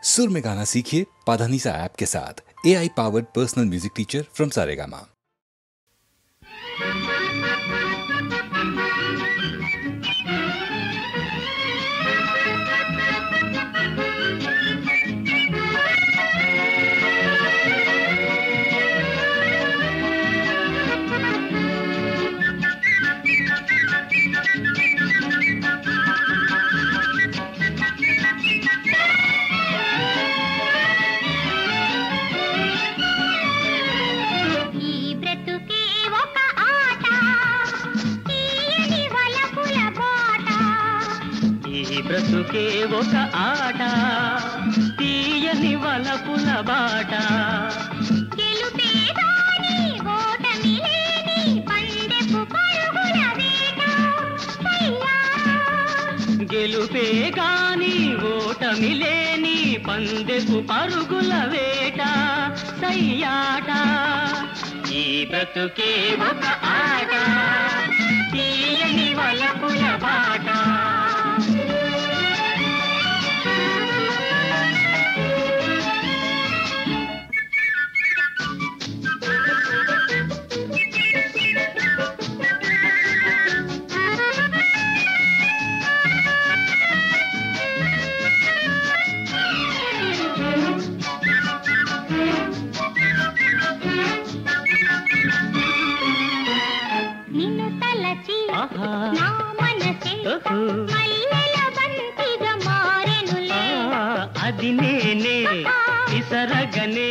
सुर में गाना सीखिए पाधानीसा ऐप के साथ। AI powered personal music teacher from Saregama. బ్రతుకే ఒక ఆట తీయని వలపుల బాట గెలుపే గాని ఓటమి లేని పందెపు పరుగుల వేట సయ్యా గెలుపే గాని ఓటమి లేని పందెపు పరుగుల వేట సయ్యాట ఈ బ్రతుకే ఒక ఆట తీయని వలపుల బాట అది నేనే విసరగనే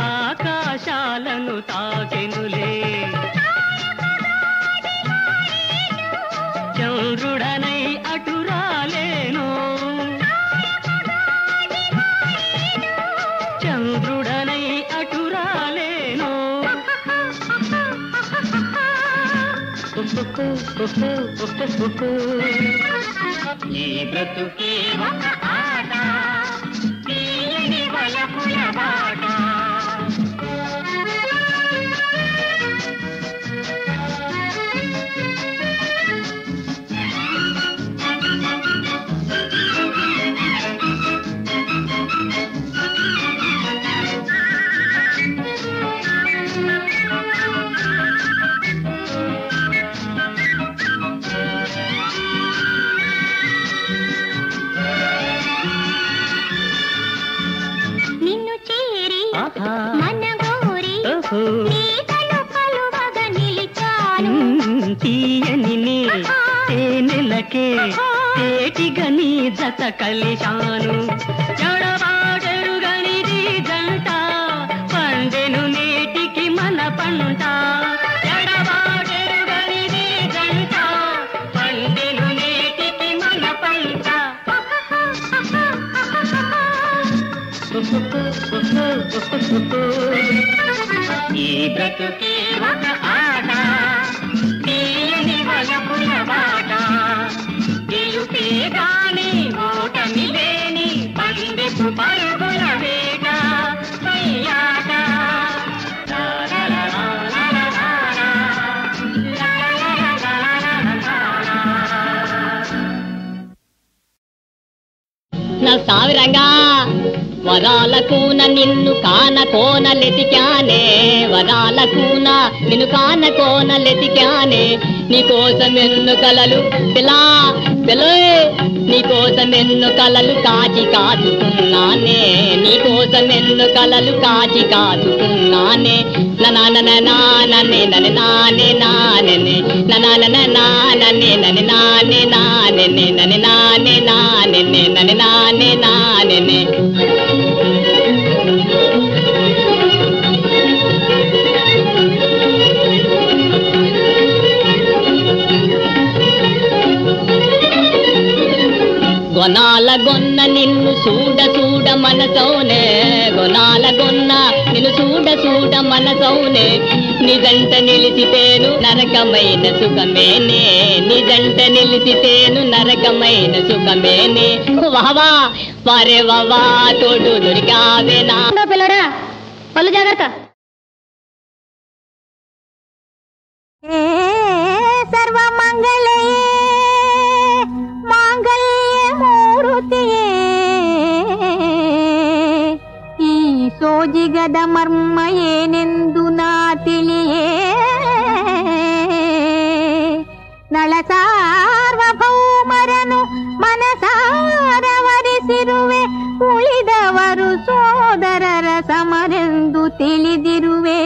ఆకాశాలను తాకెనులే చంద్రుడనై అటురాలేను చంద్రుడనై అటురాలేను ఈ బ్రతుకే ఒక ఆట తీయని వలపుల బాట తీయని తేనెలకే తేటిగా నీ జత కలిశాను ఎడబాటెరుగనిది జంట పండెను నేటికి మన పంట ఎడబాటెరుగనిది జంట పండెను నేటికి మన పంట ఈ బ్రతుకే ఒక ఆట తీయని వలపుల బాట గెలుపే గాని ఓటమి లేని పందెపు పరుగుల వేట సయ్యాట నా సావిరంగా వరాలకూన నిన్ను కాన కోనలెతికానే వరాలకూన నిన్ను కాన కోనలెతికానే నీకోసం ఎన్ను కలలు పిలా పిలోయ్ నీకోసం ఎన్ను కలలు కాచి కాచుకున్నానే నీకోసం ఎన్ను కలలు కాచి కాచుకున్నానే నానే నానే నానే నానే నానే నానే నానే నానే నానే గొనాల గొన్న నిన్ను చూడ చూడ మనసౌనే గొనాల గొన్న నిన్ను చూడ చూడ మనసౌనే నిజంట నిలిచితేను నరకమైన సుఖమేనే నిజంట నిలిచితేను నరకమైన సుఖమేనే వావా వారే వావా తోడు దొరికావేనా పిల్లరా పళ్ళు జాగ్రత్త సర్వమంగళే మాంగళ్య మూర్తియే ಮನದ ಮರ್ಮ ಏನೆಂದು ನಾ ತಿಳಿಯೇ ನಳ ಸಾರ್ವಭೌಮರನು ಮನಸಾರವರಿಸಿರುವೆ ಉಳಿದವರು ಸೋದರರ ಸಮರೆಂದು ತಿಳಿದಿರುವೆ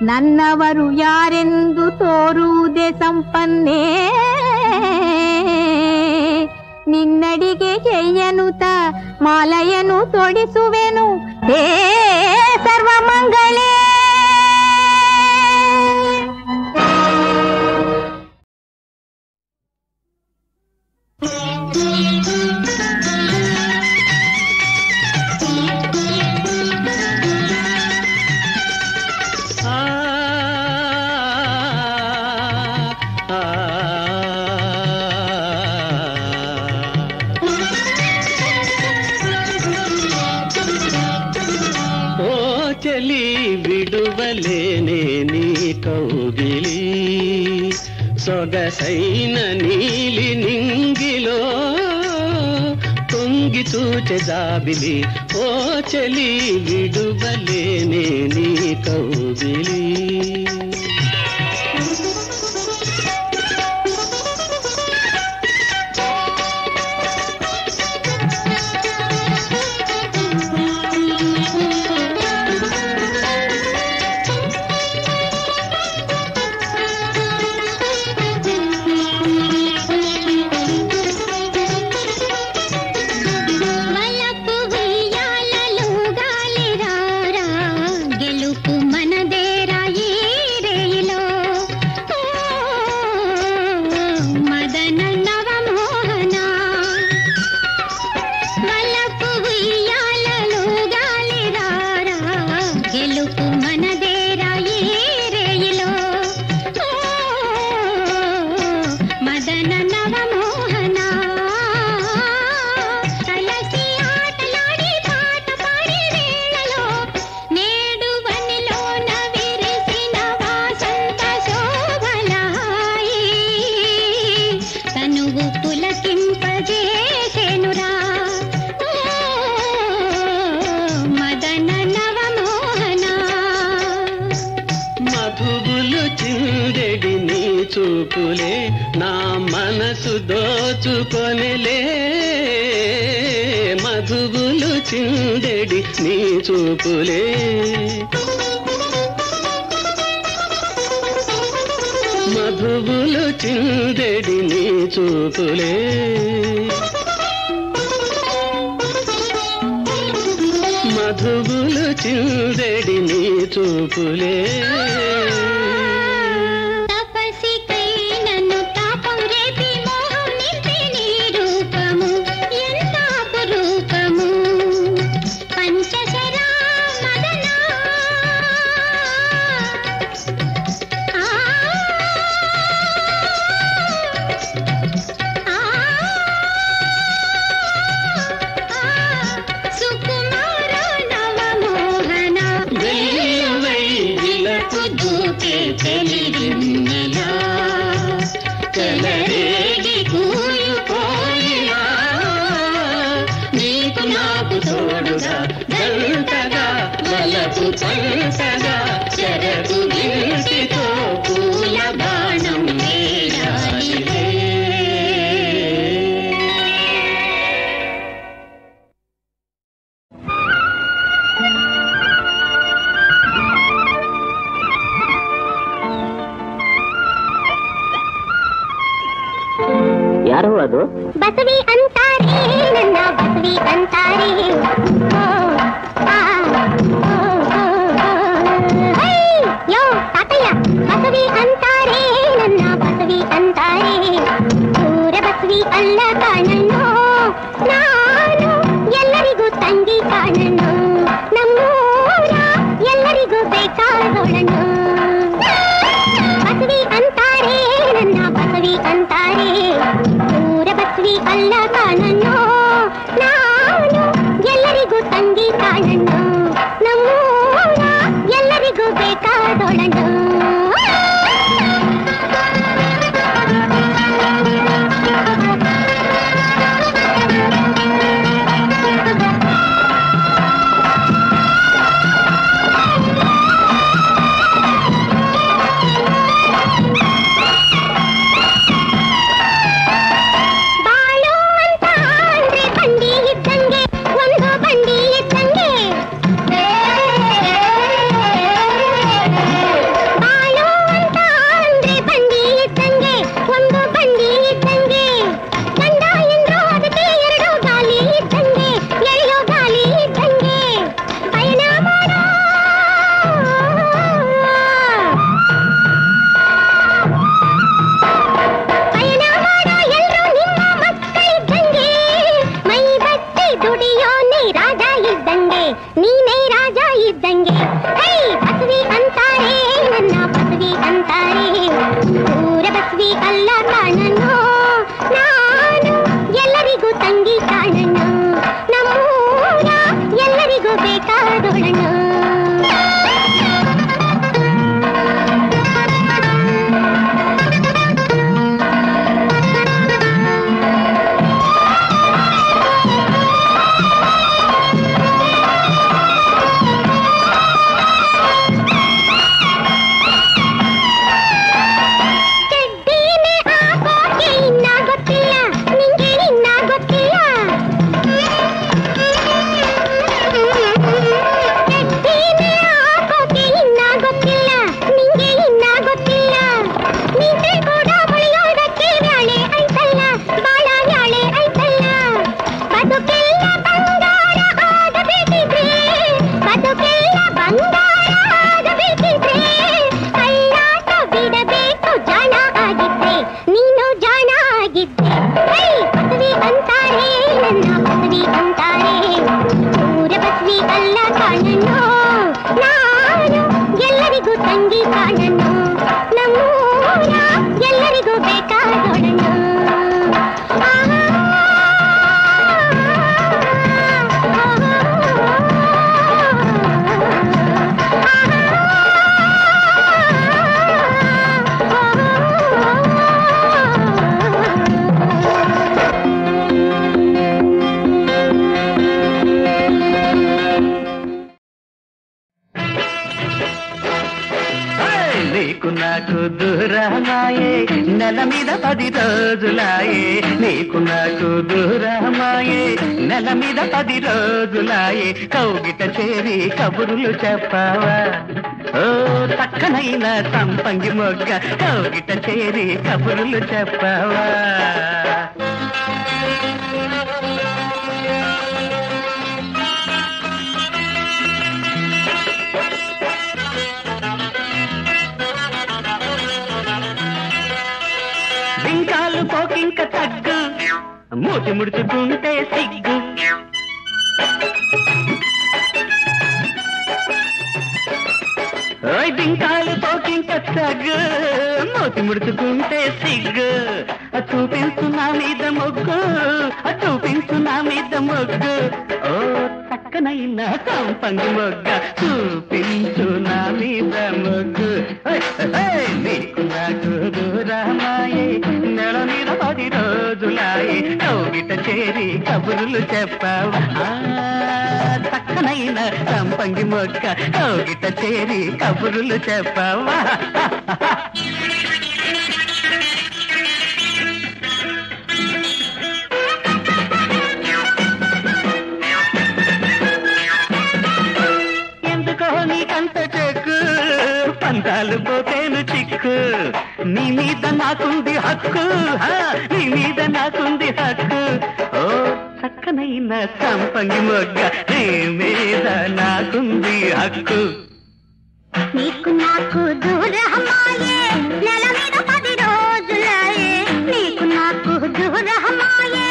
ನನ್ನವರು ಯಾರೆಂದು ತೋರುವುದೇ ಸಂಪನ್ನೇ ನಿನ್ನಡಿಗೆ ಜಯನುತ ಮಾಲಯನು ತೊಡಿಸುವೆನು ಹೇ ಸರ್ವಮಂಗಳೇ. ಬಿಡುವಲೇನೆ ನೀ ಕೌಗಿಲಿ ಸೊಗಸೈನ ನೀಲಿ ನಿಂಗಿಲೋ ತೊಂಗಿ ತೂಚೆ ಜಾಬಿಲಿ ಓ ಚಲಿ ಬಿಡುವಲೇನೆ ನೀ ಕೌಗಿಲಿ చూపులే నా మనసు దోచుకొనిలే మధువులు చిందెడి నీ చూపులే మధువులు చిందెడి నీ చూపులే మధువులు చిందెడి నీ చూపులే చెరకు గిల్సితో పూల బాణం వేయాలిలే. ಯಾರು ಅದು? ಬಸವಿ ಅಂತಾರೆ ನನ್ನ ಬಸವಿ ಅಂತಾರೆ ಬಸವಿ ಅಂತಾರೆ ನನ್ನ ಬಸವಿ ಅಂತಾರೆ ಊರ ಬಸವಿ ಅಲ್ಲ ಕಾಣಣ್ಣು ನಾನು ಎಲ್ಲರಿಗೂ ತಂಗಿ ಕಾಣಣ್ಣು ನಮ್ಮೂರ ಎಲ್ಲರಿಗೂ ಬೇಕಾದೊಳಣ್ಣು ಬಸವಿ ಅಂತಾರೆ ನನ್ನ ಬಸವಿ ಅಂತಾರೆ ಊರ ಬಸವಿ ಅಲ್ಲ ಕಾಣಣ್ಣು ನಾನು ಎಲ್ಲರಿಗೂ ತಂಗಿ ಕಾಣಣ್ಣು ನಮ್ಮೂರ ಎಲ್ಲರಿಗೂ ಬೇಕಾದೊಳಣ್ಣು ಬೇಕಾದೊಳನು నెల మీద 10 రోజులాయే నీకు నాకు దూరమాయే నెల మీద 10 రోజులాయే కౌగిట చేరి కబురులు చెప్పావా ఓ చక్కనైన సంపంగి మొగ్గ కౌగిట చేరి కబురులు చెప్పావా బింకాలు పోకింక తగ్గు మూతి ముడుచుకుంటే సిగ్గు ఓయ్ బింకాలు పోకింక తగ్గు మూతి ముడుచుకుంటే సిగ్గు చూపించు నా మీద మొగ్గు చూపించు నా మీద మొగ్గు ఓ చక్కనైన సంపంగి మొగ్గ చూపించు నా మీద మొగ్గు నీకు నాకు దూరమాయే నెల మీద 10 రోజులాయే కౌగిట చేరి కబురులు చెప్పావా చక్కనైన సంపంగి మొగ్గ కౌగిట చేరి కబురులు చెప్పావా నీకంత చెక్కు పంతాలు పోతేను చిక్కు నీ మీద నాకుంది హక్కు నీ మీద నాకుంది హక్కు ఓ చక్కనైన సంపంగి మొగ్గ నీ మీద నాకుంది హక్కు నీకు నాకు దూరమాయే నెల మీద 10 రోజులాయే నీకు నాకు దూరమాయే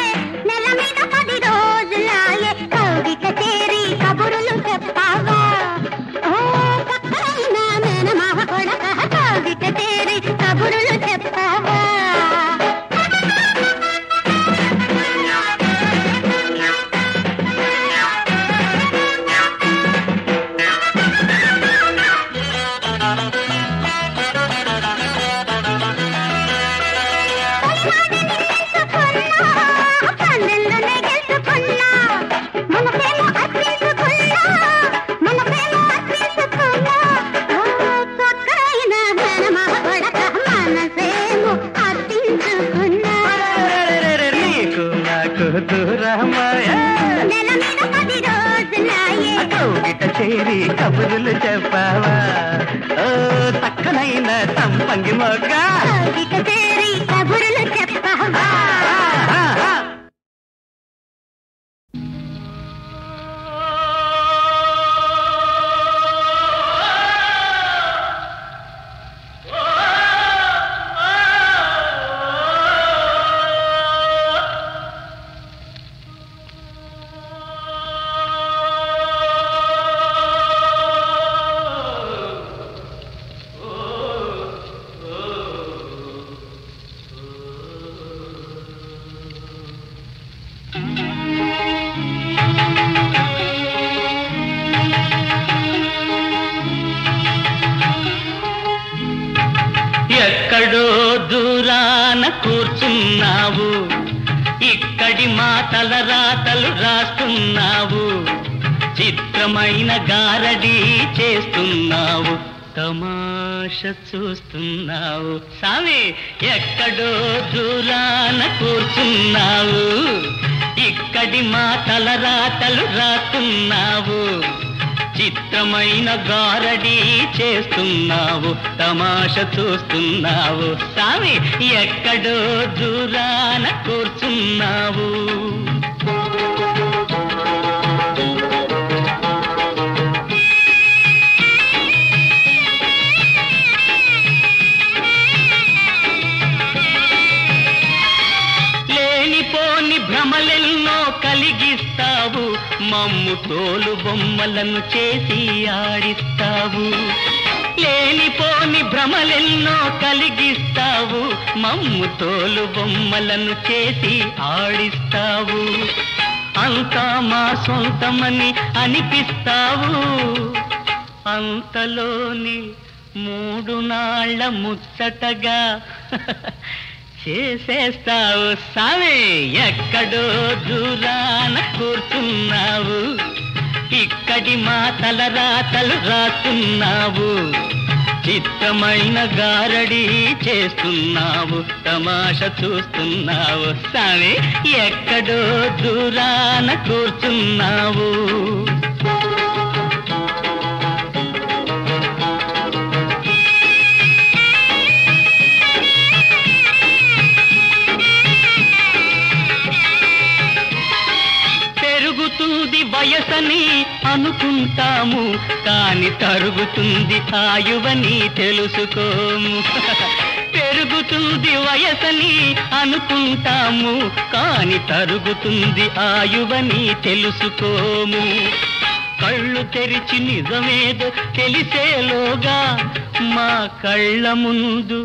నెల మీద 10 రోజులాయే కౌగిట చేరి కబురులు చెప్పావా కౌగిట చేరి కబురులు చెప్పావా కౌగిట చేరి కబురులు చెప్పావా ఓ చక్కనైన సంపంగి మొగ్గ కౌగిట చేరి కబురులు చెప్పావా Oh కూర్చున్నావు, ఇక్కడి మా తలరాతలు రాస్తున్నావు, చిత్రమైన గారడీ చేస్తున్నావు, తమాష చూస్తున్నావు. సామి ఎక్కడో దూరాన కూర్చున్నావు, ఇక్కడి మా తలరాతలు రాస్తున్నావు, చిత్రమైన గారడీ చేస్తున్నావు, తమాష చూస్తున్నావు. సామి ఎక్కడో దూరాన కూర్చున్నావు. లేనిపోని భ్రమలెన్నో కలిగిస్తావు, మమ్ము తోలు బొమ్మలను చేసి ఆడిస్తావు. లేనిపోని భ్రమలెన్నో కలిగిస్తావు, మమ్ము తోలు బొమ్మలను చేసి ఆడిస్తావు. అంతా మా సొంతమని అనిపిస్తావు, అంతలోని 3 నాళ్ళ ముచ్చటగా చేసేస్తావు. సామి ఎక్కడో దూరాన కూర్చున్నావు, ఇక్కడి మా తలరాతలు రాస్తున్నావు, చిత్తమైన గారడీ చేస్తున్నావు, తమాష చూస్తున్నావు. సామి ఎక్కడో దూరాన కూర్చున్నావు. పెరుగుతుంది వయసని అనుకుంటాము, కాని తరుగుతుంది ఆయువని తెలుసుకోము. పెరుగుతుంది వయసని అనుకుంటాము, కాని తరుగుతుంది ఆయువని తెలుసుకోము. కళ్ళు తెరిచి నిజమేదో తెలిసేలోగా మా కళ్ళ ముందు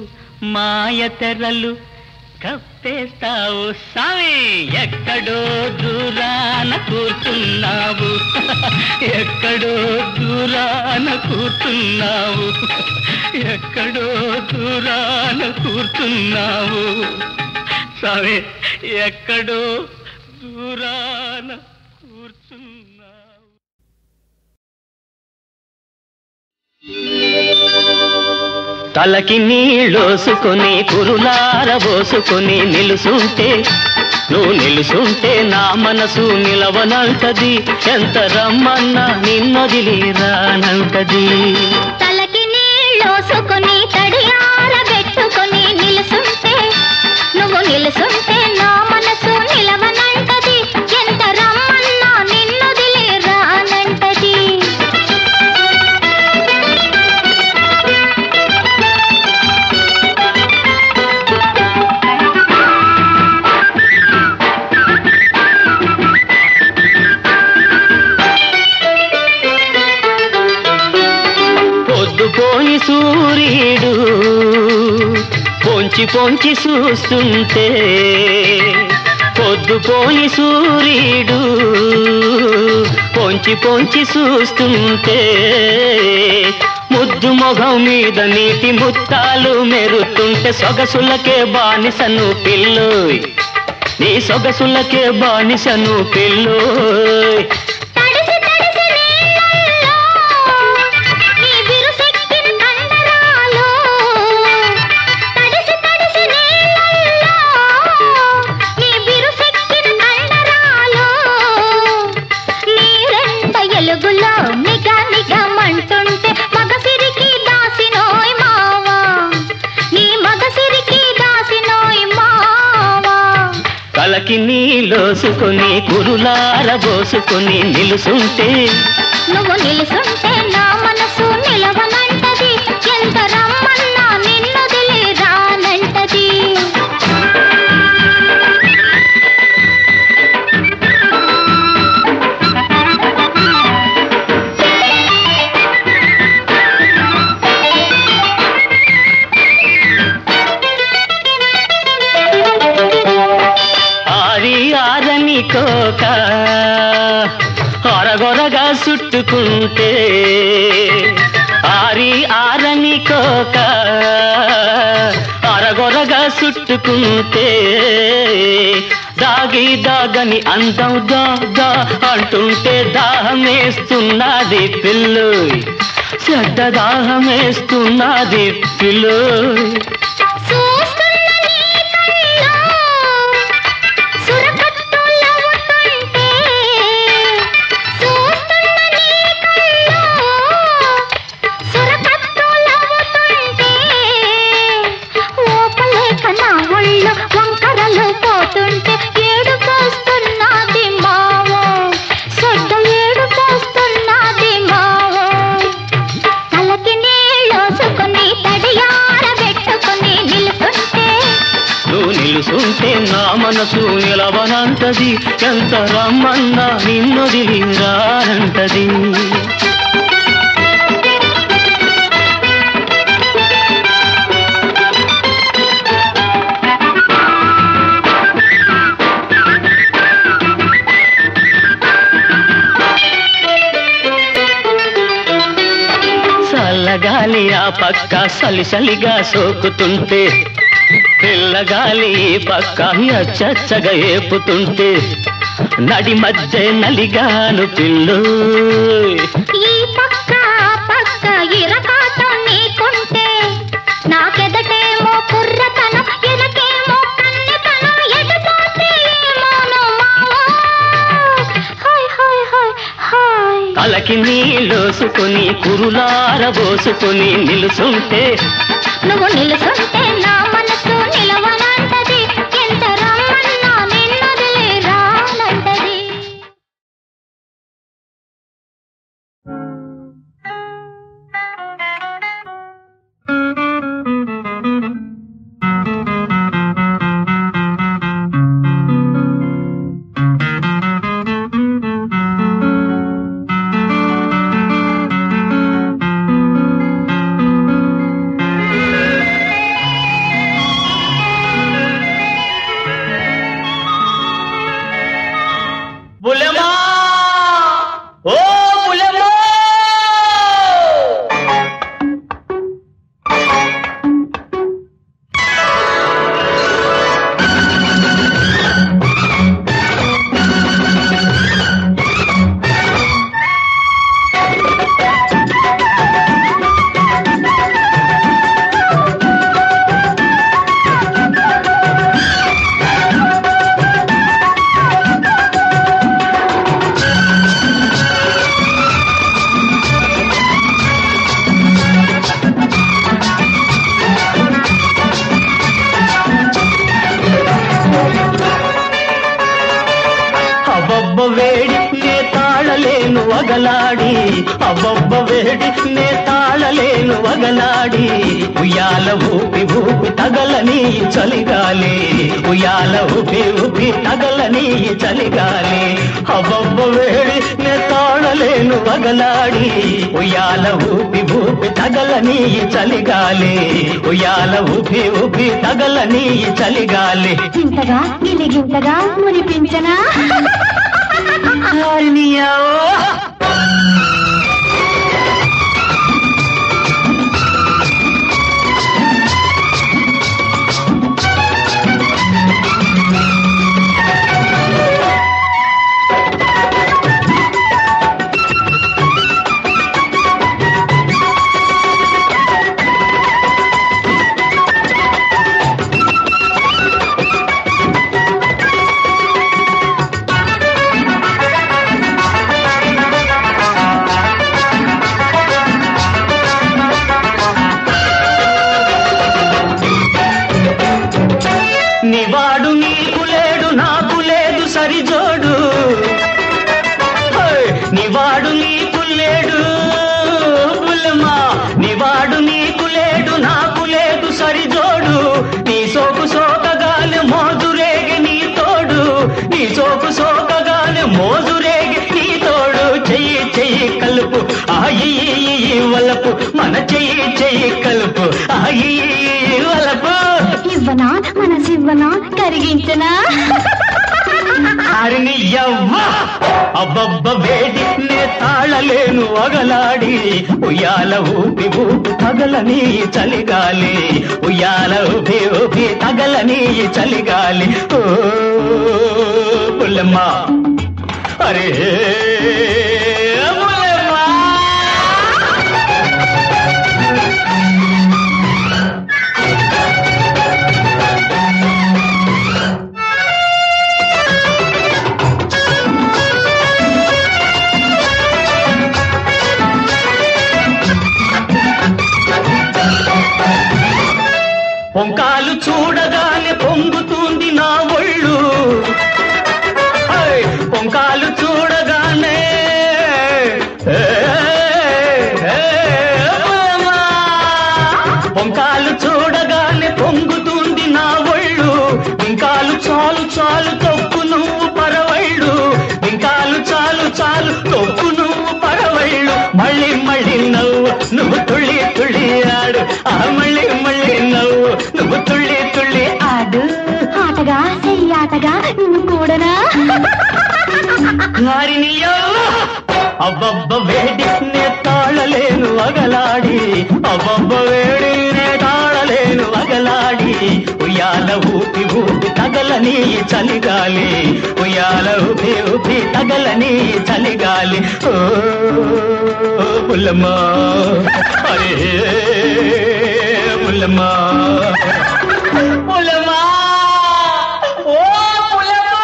మాయ తెరలు కప్పేస్తావు. సామి ఎక్కడో దూరాన కూర్చున్నావు, ఎక్కడో దూరాన కూర్చున్నావు, ఎక్కడో దూరాన కూర్చున్నావు. సామి ఎక్కడో దూరాన కూర్చున్నావు. తలకి నీళ్ళోసుకొని కురులారబోసుకొని నిలుసుంటే, నువ్వు నిలుసుంటే నా మనసు నిలవనంటది, ఎంత రమ్మన్నా నిన్నొదిలి రానంటది. తలకి నీళ్ళోసుకొని తడియారబెట్టుకొని నిలుసుంటే, నువ్వు నిలుసుంటే నా మనసు నిలవనంటది, ఎంత రమ్మన్నా నిన్నొదిలి రానంటది. పొద్దుపోని సూర్యుడు పొంచి పొంచి చూస్తుంటే, పొద్దుపోని సూర్యుడు పొంచి పొంచి చూస్తుంటే, ముద్దు మొగం మీద నీటి ముత్తాలు మెరుతుంటే, సొగసులకే బానిసను పిల్లోయ్, నీ సొగసులకే బానిసను పిల్లోయ్. తలకి నీలోసుకొని కురులారబోసుకొని నిలుసుంటే, నువ్వు నిలుసుంటే నా మనసు నిలవనంటది, ఎంత రమ్మన్నా నిన్నొదిలి రానంటది. కోక అరగొరగా చుట్టుకుంటే, ఆరని కోక అరగొర మెత్తగా చుట్టుకుంటే దాగి దాగని అందం దా అంటుంటే దాహమేస్తున్నది పిల్లు చెడ్డ దాహమేస్తున్నది పిల్లు నా మనసు నిలవనంటది ఎంత రమ్మన్నా నిన్నొదిలి రానంటది చల్లగాలి ఆ పక్క సలిసలిగా సోకుతుంటే పిల్లగాలి పక్క చచ్చగా ఏపుతుంటే నడి మధ్య నలిగాను పిల్లు ఈ పక్క పక్క ఇరకాటం నీకుంటే నాకెదటేమో కుర్రతనం ఎనకేమో కన్నెతనం ఎటుపోతే ఏమోను హాయ్ హాయ్ హాయ్ హాయ్ తలకి నీళ్ళోసుకుని కురులారబోసుకుని నిలుసుంటే నువ్వు నిలుసుంటే నా మనసు నిలవనంటది ఎంత రమ్మన్నా నిన్నొదిలి రానంటది వగలాడి అబ్బబ్బ వేడి నే తాళలేను వగలాడి ఉయ్యాల ఊపి ఊపి తగలని చలిగాలి ఉయ్యాల ఊపి ఊపి తగలని చలిగాలి అబ్బబ్బ వేడి నే తాళలేను వగలాడి ఉయ్యాల ఊపి ఊపి తగలని చలిగాలి ఉయ్యాల ఊపి ఊపి తగలని చలిగాలి గింతగా గిలిగింతగా మురిపించనా నివాడు నీకు లేడు నాకు లేదు సరిజోడు నివాడు నీకు లేడు బుల్లమా నివాడు నీకు లేడు నాకు లేదు సరిజోడు నీ సోకు సోకగానే మోజురేగి నీ తోడు నీ సోకు సోకగానే మోజురేగి నీ తోడు చెయ్యి చెయ్యి కలుపు ఆయి వలపు మన చెయ్యి చెయ్యి కలుపు ఆయి వలపు ఇవ్వనా మనసివ్వనా కరిగించనా వారిని యవ్వా అబ్బబ్బ వేడి నే తాళలేను వగలాడి ఉయ్యాల ఊపి ఊపి తగలని చలిగాలి ఉయ్యాల ఊపి ఊపి తగలని చలిగాలి ఓ పుల్లమ్మ అరే పొంకాలు చూడగానే పొంగుతుంది నా ఒళ్ళు పొంకాలు చూడగానే పొంకాలు చూడగానే పొంగుతుంది నా ఒళ్ళు ఇంకాలు చాలు చాలు తొక్కు నువ్వు పరవళ్ళు ఇంకాలు చాలు చాలు తొక్కు నువ్వు పరవళ్ళు మళ్ళీ మళ్ళీ నువ్వు తుళ్ళి తుళ్ళి ఆడు మళ్ళీ మళ్ళీ నువ్వు తుళ్ళి తుళ్ళి ఆడు ఆటగా చెయ్యాటగా నువ్వు కూడనా వారిని అబ్బబ్బ వేడి నే తాళలేను వగలాడి అబ్బబ్బ వేడి నే తాళలేను వగలాడి ఉయ్యాల ఊపి ఊపి తగలని చలిగాలి ఉయ్యాల ఊపి ఊపి తగలని చలిగాలి ఓ పుల్లమ్మ అరే పుల్లమ్మ పుల్లమ్మ ఓ పుల్లమ్మ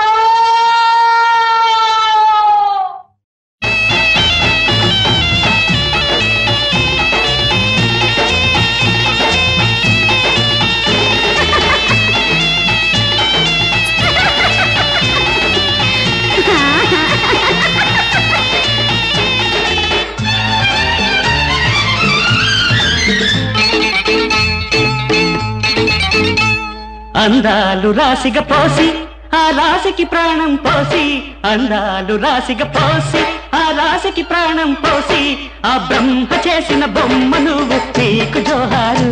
అందాలు రాసిగ పోసి ఆ రాశికి ప్రాణం పోసి అందాలు రాసిగ పోసి ఆ రాశికి ప్రాణం పోసి ఆ బ్రహ్మ చేసిన బొమ్మ నువ్వు నీకు జోహారు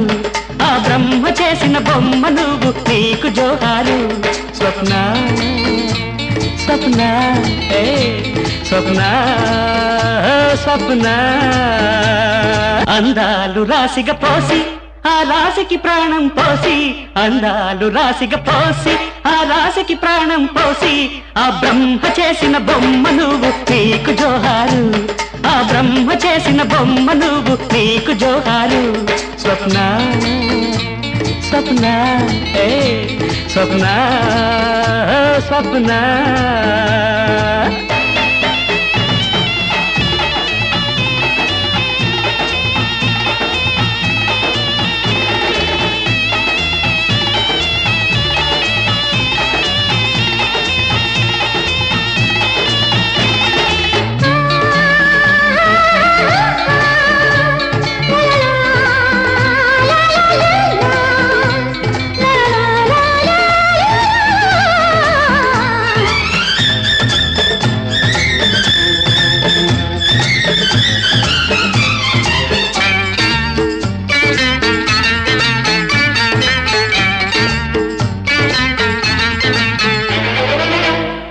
ఆ బ్రహ్మ చేసిన బొమ్మ నువ్వు నీకు జోహారు స్వప్న స్వప్న స్వప్న స్వప్న అందాలు రాసిగ పోసి ఆ రాశికి ప్రాణం పోసి అందాలు రాశిగ పోసి ఆ రాశికి ప్రాణం పోసి ఆ బ్రహ్మ చేసిన బొమ్మ నువ్వు నీకు జోహారు ఆ బ్రహ్మ చేసిన బొమ్మ నువ్వు నీకు జోహారు స్వప్న స్వప్న స్వప్న స్వప్న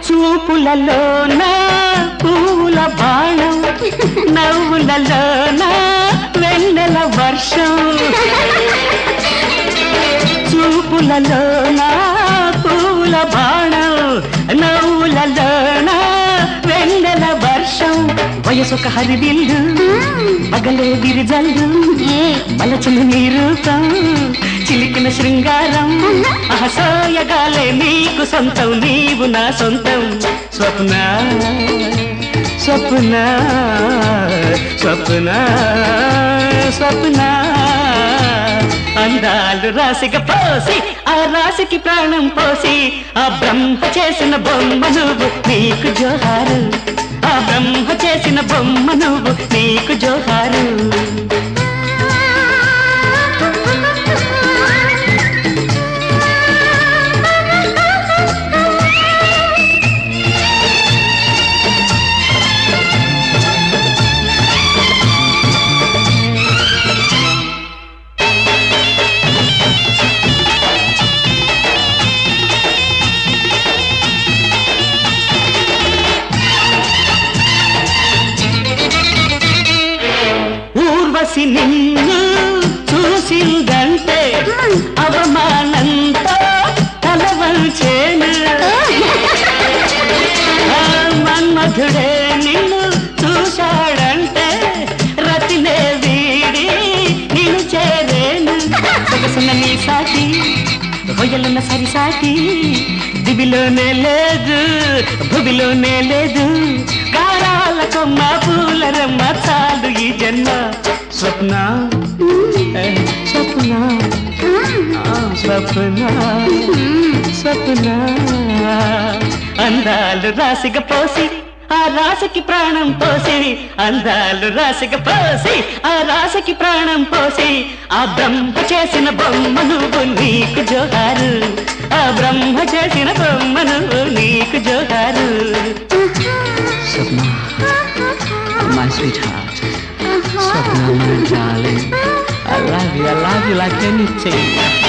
చూపులలోన పూల బాణం నవ్వులలోన వెన్నెల వర్షం చూపులలోన పూల బాణం నవ్వులలోన వెన్నెల వర్షం వయసొక హరివిల్లు పగలే విరిజల్లు మలచిన నీ రూపం చిలికిన శృంగారం అహసోయగాలే నీకు సొంతం నీవు నా సొంతం స్వప్న స్వప్న స్వప్న స్వప్న అందాలు రాశిగ పోసి ఆ రాశికి ప్రాణం పోసి ఆ బ్రహ్మ చేసిన బొమ్మ నువ్వు నీకు జోహారు ఆ బ్రహ్మ చేసిన బొమ్మ నువ్వు నీకు జోహారు ఊర్వశి నిన్ను చూసిందంటే అవమానంతో తలవంచేను మన్మధుడే నిన్ను చూశాడంటే రతినే వీడి నిన్ను చేరేను సొగసున్న నీ సాటి హొయ్యలున్న సరిసాటి దివిలోనే లేదు భువిలోనే లేదు గారాల కొమ్మ పూల రమ్మ చాలు ఈ జన్మ స్వప్న స్వప్న స్వప్న స్వప్న అందాలు రాసిగ పోసి ఆ రాశికి ప్రాణం పోసి అందాలు రాశిగ పోసి ఆ రాశికి ప్రాణం పోసి ఆ బ్రహ్మ చేసిన బొమ్మ నువ్వు నీకు జోహారు ఆ బ్రహ్మ చేసిన బొమ్మ నువ్వు నీకు జోహారు స్వప్న my sweetheart Swapna my darling I love you like anything